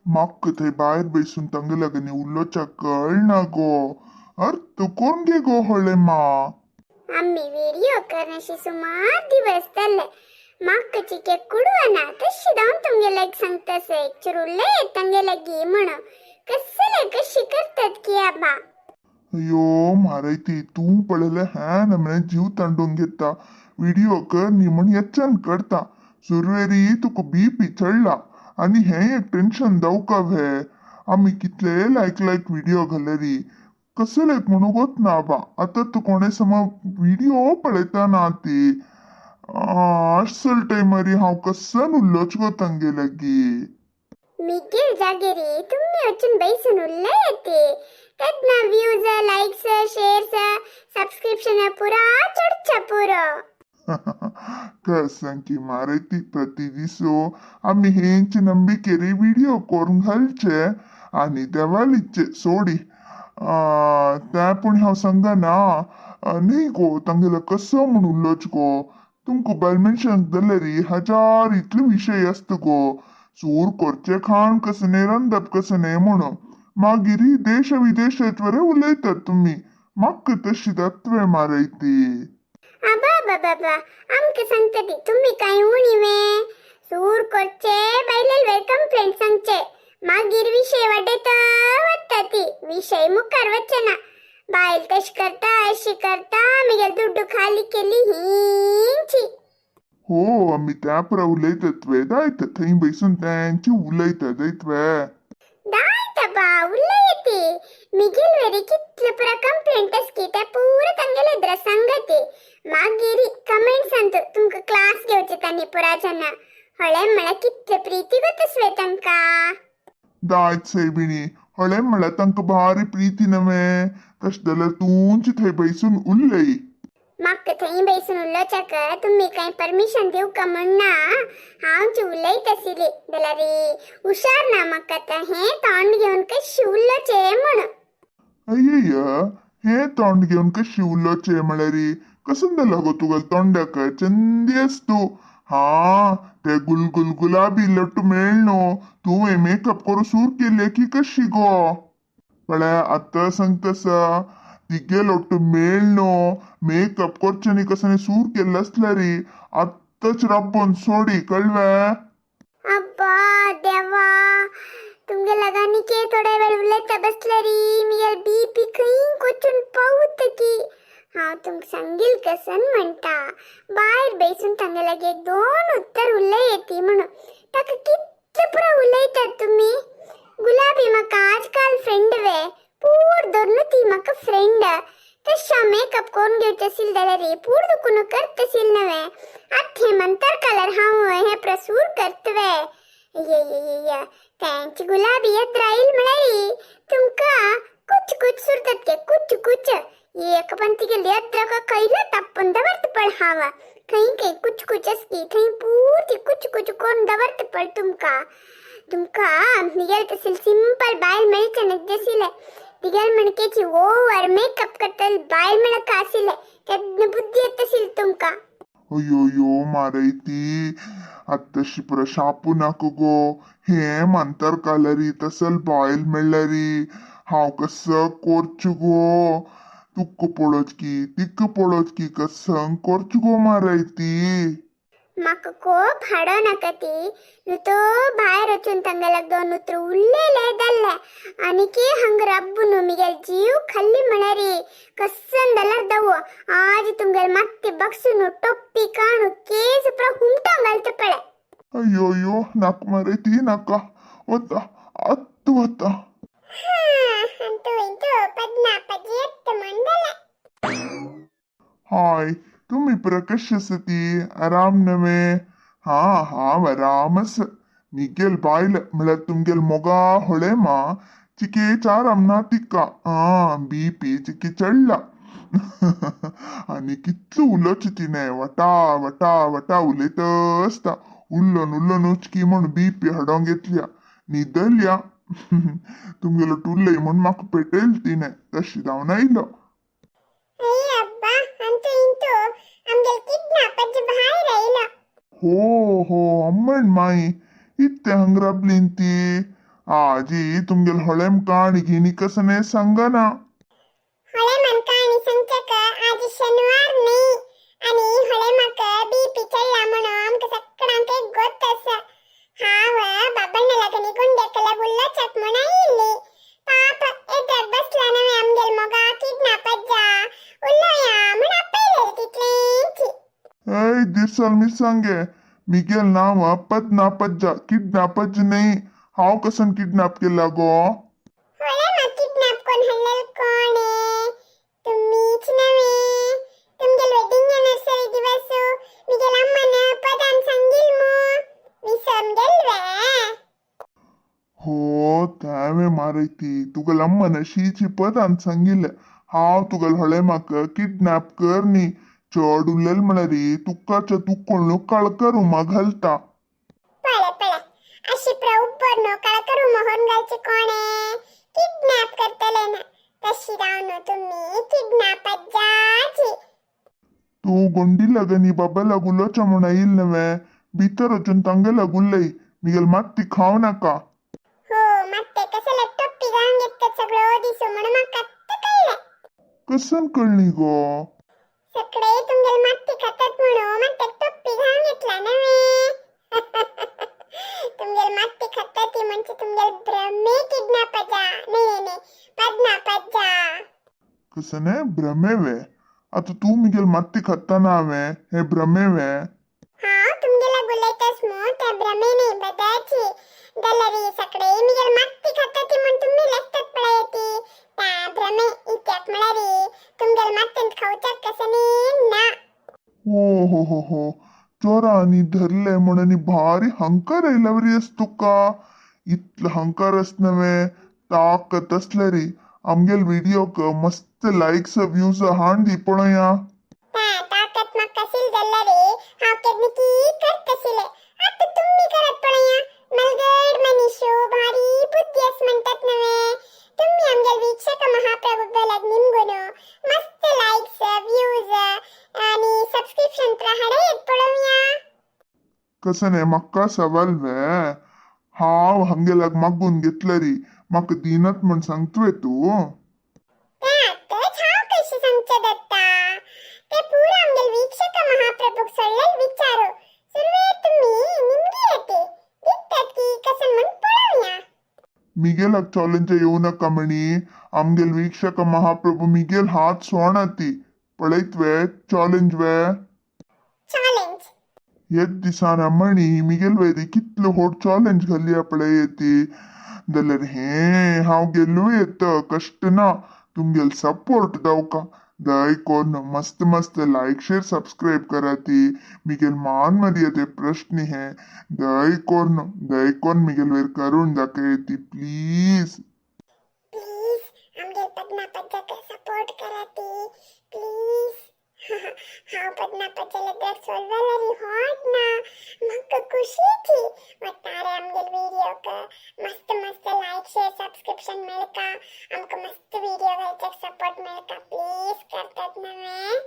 मक्क थंय भायर बसून तांगे लागीं उरलोच्या कळना गो. तू कोण गे गो हळे मा. आम्ही व्हिडिओ करण्याशी सुमार दिवस जाले. म्हाका चिके कुडवना तशी जाऊन तुमगे लाग सांगतास चुरुले तांगे लागी म्हणून कसले कशी करतात की आबा. अयो मारैती तू पळयले हे नमने जीव तांडून घेता. व्हिडिओ कर नी म्हण येच्यान करता. सुरवेरी तुका बीपी चढला आणि हे एक टेन्शन जावका हे. आम्ही कितले लायक व्हिडिओ घालरी कसं लायक म्हणू गोत ना बा. आता तू कोणे समोर व्हिडिओ पळयता ना ती अस्सल टायमारी हांव कसन उरलोच गो तांगे लागी. मिगेल जागेरी तुम्ही वचून बैसून उरले येते त्यातना व्ह्यूज लाईक्स शेअर्स सबस्क्रिप्शन पुरा चढच्या पुरो. सांगी मारैती प्रतिदिसो आम्ही हेंची नंबिकेरी व्हिडिओ करून घालचे आणि देवालीचे सोडी. त्या पण हांव सांगा ना नाही गो तांगेला कसं म्हणून उरलोच गो. तुमको बॅलमेन्शन जाल्यारी हजार इतले विषय असत गो. चूर करचे खाण कसने रंदप कसने म्हणून मागिरी देश विदेशात वरे उलयतात तुम्ही. मक्क तशी तत्वे मारैती. आबा बाबा आमक सांगते तुम्ही काय उणीवे सूर करचे बैलेल वे कंप्लेंट सांगचे मागीर विषय वाटेत वत्ताती विषय मुखार वच्चे ना. बायल तश करता अशी करता मिगेल दुड्डू खाली केली हिंची. हो आम्ही त्या पर उलयतात वे दायत थंय बसून त्यांची उलयता जायत वे. दायत बा उलयती मिगेल वेरी कितले पुरा कंप्लेंटस की त्या पूरा तांगेले द्र सांगते मागीरी कमेंट सांगतो तुमका क्लास घेवचे तांनी पुरा जन हळे मला कितले प्रीती गतस वे तांका. दायत सैबिणी हळे म्हणला तांका भारी प्रीती नवे तश जाल्यार तूंची थंय बसून उरलय. म्हाका थंय बसून उलोवच्याक तुम्ही काय परमिशन दिव का म्हणना हांव उलयत आशिल्ली जाल्यार हुशार ना म्हाका आतां हे तोंड घेवन कशी उलोवचे म्हणून. अय्य हे तोंड घेऊन कशी उलोवचे म्हळ्यार कसून जालो गो तुगेल तोंडाक चंदी तू. हा ते गुलगुल गुलाबी लट्टू मेळनो तुवें मेकअप करून सूर केले की कशी गो. पळ्या आतां सांगतास तिगे लट्टू मेळनो मेकअप करचे कसने सूर केले असल्यारी आत्ताच राबून सोडी कळवे. अब्बा देवा तुमगे लगानी के थोडा वेळ उलयता बसल्यारी मिगेल बीपी खंय कोचून पावत की हांव तुमक सांगील कसन म्हणटा भायर बसून तांगे लागी एक दोन उत्तर उलयती म्हणून ताका कितले पुरा उलयतात तुम्ही. गुलाबी म्हाका आजकाल फ्रेंड वे पूर धरून ती म्हाका फ्रेंड तशा मेकअप करून घेवचे असेल जाल्यार पूर दुखून करतशील नवे आख्खे मंतर कलर हांव हे प्रसूर करतवे. ये त्यांची गुलाबी येत राहील म्हळ्यारी तुमका कुछ कुछ सुरतात के कुछ कुछ एक पण तिगे लेत का खैला तापून दवरत पड हावा खंय कुछ कुछ असकी थंय पूर्ती कुछ कुछ करून दवरत पड तुमका. तुमका निगेल तशील सिंपल बायल मेळचे नजसिले तिगेल मणकेची ओव्हर मेकअप करतल बायल मेळक आशिले त्यातन बुद्धी येत असेल तुमका. अयो मारैती आत्ताशी पुरा शापू नाका गो. हे मंतर कालरी तसल बायल मेळ्ळारी हांव कसं करचो गो. तुक पळोच की तिक पळोच की कसं करचो गो मारैती. म्हाका खूप हाडो नाका ती नुतो भायर वचून तांगे लाग दोन उतर उरलेले जाल्ले आनी की हंग रब्बू न्हू मिगेल जीव खाल्ली म्हणारी कसन जाल्यार दवो आज तुमगेल मात्ती बक्सून टोप्पी काणू केस पुरा हुमटा घालता पळे. अयो नाका मारैती नाका वता आत्ता वता. हाय तुम्ही पुरा कशी आसती आराम नवे. हा आरामस मिगेल बायल म्हळ्यार तुमगेल मोगा हळे मा चिकेच आराम ना तिका. बीपी चिके चढला आणि कितलं उलोच तिने वटा वटा वटा उलयत असता. उल्लन उचकी म्हण बीपी हाडोंक घेतल्या न्हिदल्या. तुमगेलो टुल्लय म्हण म्हाका पेटयल तिने तशी जावन आयलो. हो अम्मण माई इत्ते हंगराबलीन ती आजी तुमगेल हळेम काणी गिनी कसने सांगना. ಹೊಳೆ ಮನ್ಕ आणि संचक आज शनिवार नाही आणि ಹೊಳೆ मक बीपी चढला म्हणून आमका सगळ्यांक एक गोष्ट असा हाव बाबांना लगनी गुंडेकला बुल्ला चक म्हणा इल्ली पाप एतर बसला नवे आमगेल मोगा किडनॅपच जा उल्लो या म्हणा पहिले तितलेंची ऐ दिसल मी सांगे मिगेल नाव पद्नापत जा किडनॅपच नाही. हाव कसन किडनॅप केला गो. ಹೊಳೆ मक किडनॅप कोण हल्लल कोण तुम्हीच नवे तुमगेल वेडिंग एनिवर्सरी दिवस मिगेल अम्मान पदान सांगिल मी समजेल वे हो त्यावे मारैती तुगल अम्मन शीची पदान सांगिल हाव तुगल हळे माक किडनॅप करनी चढ उरलेल म्हणरी तुक्काच्या तुक्कोळनु कळकर उमा घालता. पळे पळे अशी प्रउपर नो काळ करू मोहन गायचे कोणे किडनॅप करतले ना तशी रावनो तुम्ही किडनॅपच जाची तू गोंडी लगनी बाबा लागुलोच्या म्हणा येईल नवे भीतर अजून तांगे लागुल्लई मिगल माती खाव नाका. हो ಮತ್ತೆ कसले टप्पी गांग येत सगळं दिसू म्हणून मग कत्त कळलं कसन कळली गो. सगळे तुमगेल माती खातात म्हणून मग ते टप्पी गांग घेतला नवे तुमगेल माती खातात ती म्हणजे तुमगेल ब्रह्मे किडनॅपच जा नाही नाही पद्नापच जा कसने भ्रमेवे आता तू मिगेल माती खत्ताना हवे हे भ्रमेवे. हाँ तुमगेला गुलेतस मो त्या भ्रमे नाही बदाची गलरी सकडे मिगेल माती खाताती म्हण तुम्ही लक्षात पडायती त्या भ्रमे इत्याक मळरी तुमगेल मातीत खाऊच्याक कसने ना हो चोरानी धरले म्हणून भारी हंकार येयलावरी असतो का. इतलं हंकार असनवे ताकत असले रे आमगेल व्हिडिओ क मस्त लाईक्स व्ह्यूज हांडी पळया. त्या ताकत मग कशील गल्लरी हाँ केदनी की करत कशीले आता तुम्ही करत पडया मलगड मनीषो भारी बुद्धियस म्हणतात नवे तुम्ही आमगेल वीक्षक महाप्रभू गलग निमगुनो मस्त लाईक्स व्ह्यूज आणि सबस्क्रिप्शन प्रहाडे येत पडवया कसने मक्का सवाल वे हाव हंगेलाग मागून घेतलं री मक दिनत म्हण सांगतोय तू. त्यातच हाव कशी सांगचे दत्ता ते पूरा आमगेल वीक्षक महाप्रभू सोडलेल विचारू सुरवे तुम्ही निमगी येते दिसतात की कसं म्हण पडवया मिगेलाग चॅलेंज येऊ नका म्हणी आमगेल वीक्षक महाप्रभू मिगेल हात सोणाती पळैत वे चॅलेंज वे चॅलेंज येत दिसाना म्हणी मिगेल वैरी कितलं होड चॅलेंज घाली आपळे येते जाल्यार हे हांव गेलो येत कष्ट ना तुमगेल सपोर्ट दाव का दय कोण मस्त मस्त लाईक शेअर सबस्क्राईब करा ती मिगेल मान मर्यादे प्रश्न है दय कोण मिगेल वेर करून दाखय ती प्लीज प्लीज आमगेल पद्मापत सपोर्ट करा ती प्लीज हाँ पद्मापत लगर सोलवालरी हॉट ना मग खुशी थी वटारे आमगेल वीडियो का मस्त मस्त लाईक शेअर सबस्क्रिप्शन मिळका आमका मस्त वीडियो घालच्याक सपोर्ट मिळका प्लीज करतात नवे